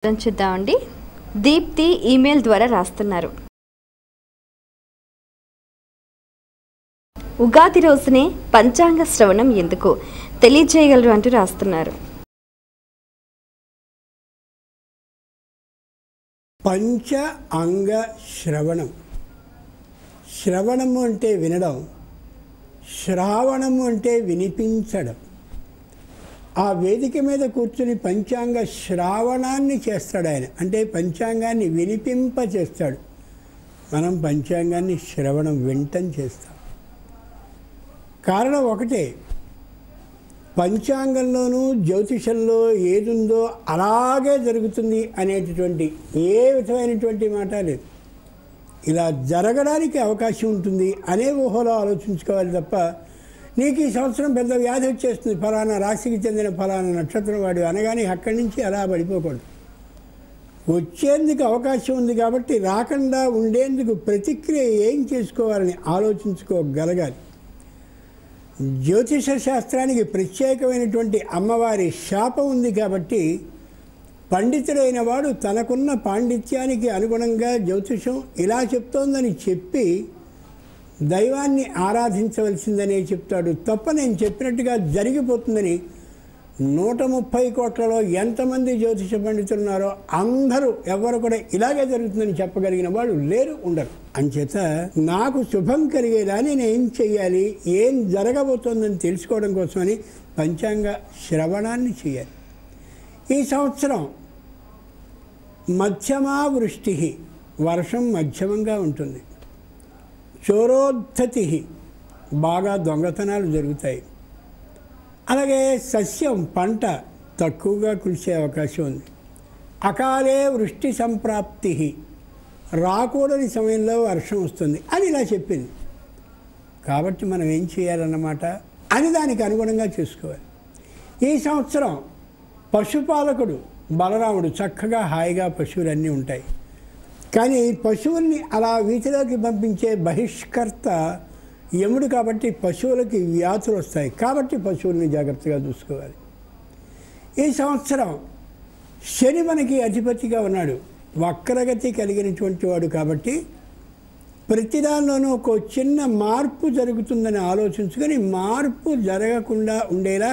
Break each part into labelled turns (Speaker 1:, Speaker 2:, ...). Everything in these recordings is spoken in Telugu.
Speaker 1: చూద్దామండి. దీప్తి ఈమెయిల్ ద్వారా రాస్తున్నారు. ఉగాది రోజునే పంచాంగ శ్రవణం ఎందుకు తెలియజేయగలరు అంటూ రాస్తున్నారు.
Speaker 2: పంచ అంగ శ్రవణం. శ్రవణము అంటే వినడం, శ్రావణము అంటే వినిపించడం. ఆ వేదిక మీద కూర్చుని పంచాంగ శ్రావణాన్ని చేస్తాడు ఆయన, అంటే పంచాంగాన్ని వినిపింప చేస్తాడు. మనం పంచాంగాన్ని శ్రవణం వింటం చేస్తాం. కారణం ఒకటే, పంచాంగంలోనూ జ్యోతిషంలో ఏదుందో అలాగే జరుగుతుంది అనేటటువంటి ఏ విధమైనటువంటి మాట లేదు. ఇలా జరగడానికి అవకాశం ఉంటుంది అనే ఊహలో ఆలోచించుకోవాలి తప్ప, నీకు ఈ సంవత్సరం పెద్ద వ్యాధి వచ్చేస్తుంది, ఫలానా రాశికి చెందిన ఫలానా నక్షత్రం వాడు అనగానే అక్కడి నుంచి అలా పడిపోకూడదు. వచ్చేందుకు అవకాశం ఉంది కాబట్టి రాకుండా ఉండేందుకు ప్రతిక్రియ ఏం చేసుకోవాలని ఆలోచించుకోగలగాలి. జ్యోతిష శాస్త్రానికి ప్రత్యేకమైనటువంటి అమ్మవారి శాపం ఉంది కాబట్టి, పండితుడైన వాడు తనకున్న పాండిత్యానికి అనుగుణంగా జ్యోతిషం ఇలా చెప్తోందని చెప్పి దైవాన్ని ఆరాధించవలసిందనే చెప్తాడు తప్ప, నేను చెప్పినట్టుగా జరిగిపోతుందని 130 కోట్లలో ఎంతమంది జ్యోతిష పండితులు ఉన్నారో అందరూ ఎవరు కూడా ఇలాగే జరుగుతుందని చెప్పగలిగిన వాళ్ళు లేరు, ఉండరు. అంచేత నాకు శుభం కలిగేలా నేను ఏం చెయ్యాలి, ఏం జరగబోతోందని తెలుసుకోవడం కోసమని పంచాంగ శ్రవణాన్ని చేయాలి. ఈ సంవత్సరం మధ్యమా వృష్టి, వర్షం మధ్యమంగా ఉంటుంది. చోరోద్ధతి, బాగా దొంగతనాలు జరుగుతాయి. అలాగే సస్యం, పంట తక్కువగా కురిసే అవకాశం ఉంది. అకాలే వృష్టి సంప్రాప్తి, రాకూడని సమయంలో వర్షం వస్తుంది అని ఇలా చెప్పింది. కాబట్టి మనం ఏం చేయాలన్నమాట అని దానికి అనుగుణంగా చేసుకోవాలి. ఈ సంవత్సరం పశుపాలకుడు బలరాముడు, చక్కగా హాయిగా పశువులన్నీ ఉంటాయి. కానీ పశువుల్ని అలా వీధిలోకి పంపించే బహిష్కర్త యముడు కాబట్టి పశువులకి వ్యాధులు వస్తాయి. కాబట్టి పశువుల్ని జాగ్రత్తగా చూసుకోవాలి. ఈ సంవత్సరం శని మనకి అధిపతిగా ఉన్నాడు, వక్రగతి కలిగినటువంటి వాడు కాబట్టి ప్రతిదానిలోనూ ఒక చిన్న మార్పు జరుగుతుందని ఆలోచించుకొని మార్పు జరగకుండా ఉండేలా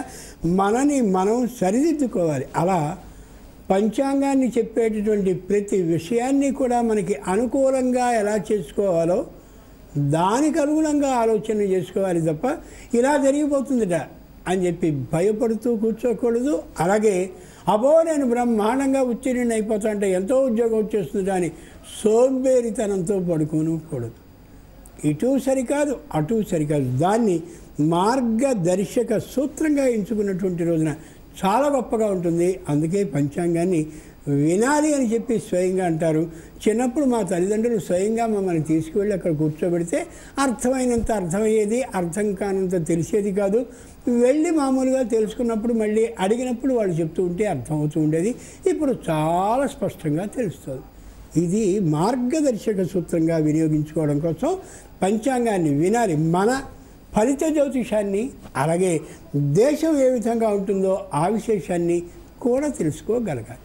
Speaker 2: మనని మనం సరిదిద్దుకోవాలి. అలా పంచాంగాన్ని చెప్పేటటువంటి ప్రతి విషయాన్ని కూడా మనకి అనుకూలంగా ఎలా చేసుకోవాలో దానికి అనుగుణంగా ఆలోచన చేసుకోవాలి తప్ప, ఇలా జరిగిపోతుందిట అని చెప్పి భయపడుతూ కూర్చోకూడదు. అలాగే అబో నేను బ్రహ్మాండంగా ఉత్తీర్ణుని అయిపోతా అంటే ఎంతో ఉద్యోగం వచ్చేస్తుందిట అని సోంబేరితనంతో పడుకోనకూడదు. ఇటు సరికాదు అటు సరికాదు, దాన్ని మార్గదర్శక సూత్రంగా ఎంచుకున్నటువంటి రోజున చాలా గొప్పగా ఉంటుంది. అందుకే పంచాంగాన్ని వినాలి అని చెప్పి స్వయంగా అంటారు. చిన్నప్పుడు మా తల్లిదండ్రులు స్వయంగా మమ్మల్ని తీసుకువెళ్ళి అక్కడ కూర్చోబెడితే అర్థమైనంత అర్థమయ్యేది, అర్థం కానంత తెలిసేది కాదు. వెళ్ళి మామూలుగా తెలుసుకున్నప్పుడు మళ్ళీ అడిగినప్పుడు వాళ్ళు చెప్తూ ఉంటే అర్థమవుతూ ఉండేది. ఇప్పుడు చాలా స్పష్టంగా తెలుస్తుంది. ఇది మార్గదర్శక సూత్రంగా వినియోగించుకోవడం కోసం పంచాంగాన్ని వినాలి. మన ఫలిత జ్యోతిషాన్ని, అలాగే దేశం ఏ విధంగా ఉంటుందో ఆ విశేషాన్ని కూడా తెలుసుకోగలగాలి.